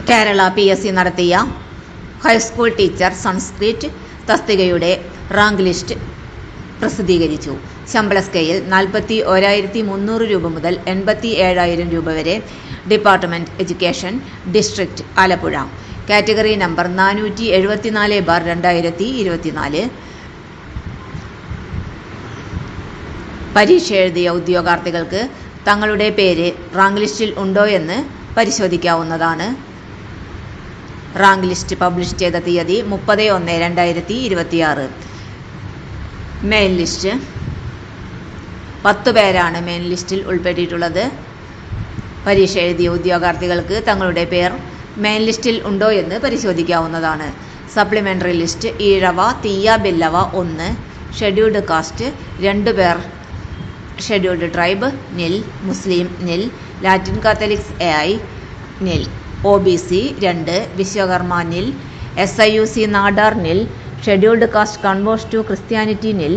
Kerala PSC നടത്തിയ high school teacher Sanskrit തസ്തികയുടെ rank list പ്രസിദ്ധീകരിച്ചു. ശമ്പള സ്കെയിൽ 41,300 രൂപ മുതൽ 87,000 രൂപ വരെ. Department education, district Alappuzha. Category number 474/2024. പരീക്ഷ എഴുതിയ ഉദ്യോഗാർത്ഥികൾക്ക് തങ്ങളുടെ പേര് റാങ്ക് ലിസ്റ്റിൽ ഉണ്ടോ എന്ന് പരിശോധിക്കാവുന്നതാണ്. റാങ്ക് ലിസ്റ്റ് പബ്ലിഷ് ചെയ്ത തീയതി 30/1/2026. മെയിൻ ലിസ്റ്റ് 10 പേരാണ് മെയിൻ ലിസ്റ്റിൽ ഉൾപ്പെട്ടിട്ടുള്ളത്. പരീക്ഷ എഴുതിയ ഉദ്യോഗാർത്ഥികൾക്ക് തങ്ങളുടെ പേർ മെയിൻ ലിസ്റ്റിൽ ഉണ്ടോ എന്ന് പരിശോധിക്കാവുന്നതാണ്. സപ്ലിമെൻ്ററി ലിസ്റ്റ് ഈഴവ, തീയ, ബില്ലവ 1, ഷെഡ്യൂൾഡ് കാസ്റ്റ് 2 പേർ, scheduled tribe nil, Muslim nil, Latin Catholics AI nil, OBC 2, Vishwakarma nil, SIUC Nadar nil, scheduled caste converts to Christianity nil,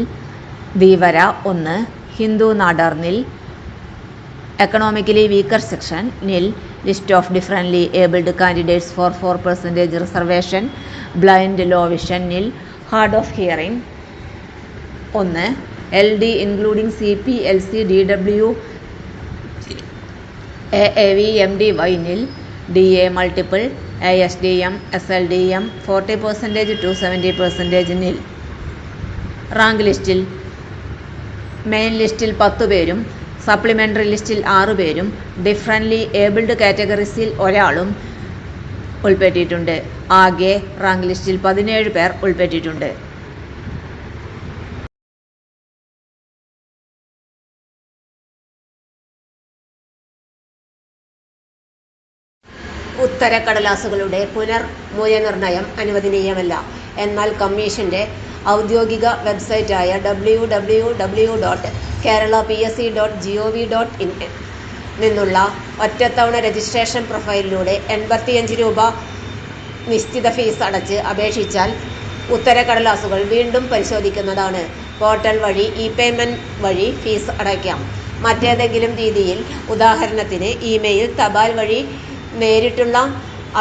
Dheevara 1, Hindu Nadar nil, economically weaker section nil, list of differently abled candidates for 4% reservation, blind low vision nil, hard of hearing 1, LD including CP, LC, DW, AAV, MDY nil, DA multiple, ASDM, SLDM 40% to 70% നിൽ. Rank ലിസ്റ്റിൽ main ലിസ്റ്റിൽ 10 പേരും supplementary ലിസ്റ്റിൽ 6 പേരും differently abled കാറ്റഗറീസിൽ ഒരാളും ഉൾപ്പെട്ടിട്ടുണ്ട്. ആകെ rank ലിസ്റ്റിൽ 17 പേർ ഉൾപ്പെട്ടിട്ടുണ്ട്. ഉത്തരക്കടലാസുകളുടെ പുനർമൂല്യനിർണ്ണയം അനുവദനീയമല്ല. എന്നാൽ കമ്മീഷന്റെ ഔദ്യോഗിക വെബ്സൈറ്റായ www.keralapsc.gov.in നിന്നുള്ള ഒറ്റത്തവണ രജിസ്ട്രേഷൻ പ്രൊഫൈലിലൂടെ 85 രൂപ നിശ്ചിത ഫീസ് അടച്ച് അപേക്ഷിച്ചാൽ ഉത്തരക്കടലാസുകൾ വീണ്ടും പരിശോധിക്കുന്നതാണ്. പോർട്ടൽ വഴി ഇ-പേയ്മെന്റ് വഴി ഫീസ് അടയ്ക്കാം. മറ്റേതെങ്കിലും രീതിയിൽ, ഉദാഹരണത്തിന് ഇമെയിൽ, തപാൽ വഴി നേരിട്ടുള്ള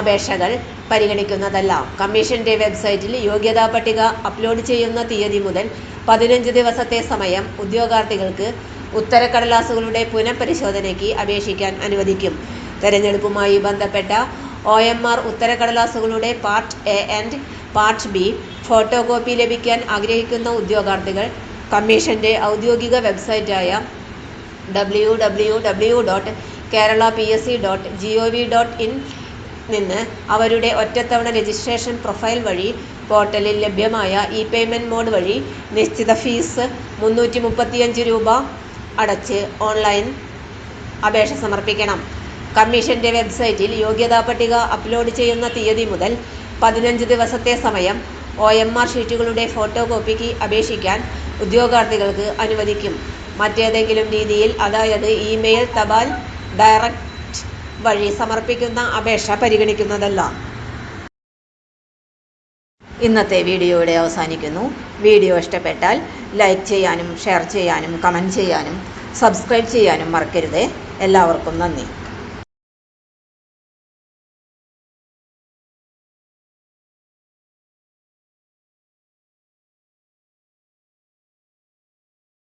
അപേക്ഷകൾ പരിഗണിക്കുന്നതല്ല. കമ്മീഷന്റെ വെബ്സൈറ്റിൽ യോഗ്യതാ പട്ടിക അപ്ലോഡ് ചെയ്യുന്ന തീയതി മുതൽ 15 ദിവസത്തെ സമയം ഉദ്യോഗാർത്ഥികൾക്ക് ഉത്തരക്കടലാസുകളുടെ പുനഃപരിശോധനയ്ക്ക് അപേക്ഷിക്കാൻ അനുവദിക്കും. തെരഞ്ഞെടുപ്പുമായി ബന്ധപ്പെട്ട OMR ഉത്തരക്കടലാസുകളുടെ part A and part B photocopy ലഭിക്കാൻ ആഗ്രഹിക്കുന്ന ഉദ്യോഗാർത്ഥികൾ കമ്മീഷന്റെ ഔദ്യോഗിക വെബ്സൈറ്റായ www.keralapsc.gov.in നിന്ന് അവരുടെ ഒറ്റത്തവണ രജിസ്ട്രേഷൻ പ്രൊഫൈൽ വഴി പോർട്ടലിൽ ലഭ്യമായ ഇ-പേയ്മെന്റ് മോഡ് വഴി നിശ്ചിത ഫീസ് 335 രൂപ അടച്ച് ഓൺലൈൻ അപേക്ഷ സമർപ്പിക്കണം. കമ്മീഷന്റെ വെബ്സൈറ്റിൽ യോഗ്യതാ പട്ടിക അപ്ലോഡ് ചെയ്യുന്ന തീയതി മുതൽ 15 ദിവസത്തെ സമയം OMR ഷീറ്റുകളുടെ ഫോട്ടോ കോപ്പിക്ക് അപേക്ഷിക്കാൻ ഉദ്യോഗാർത്ഥികൾക്ക് അനുവദിക്കും. മറ്റേതെങ്കിലും രീതിയിൽ, അതായത് ഇമെയിൽ, തപാൽ, ഡയറക്റ്റ് വഴി സമർപ്പിക്കുന്ന അപേക്ഷ പരിഗണിക്കുന്നതല്ല. ഇന്നത്തെ വീഡിയോ ഇവിടെ അവസാനിക്കുന്നു. വീഡിയോ ഇഷ്ടപ്പെട്ടാൽ ലൈക്ക് ചെയ്യാനും ഷെയർ ചെയ്യാനും കമൻറ്റ് ചെയ്യാനും സബ്സ്ക്രൈബ് ചെയ്യാനും മറക്കരുത്. എല്ലാവർക്കും നന്ദി.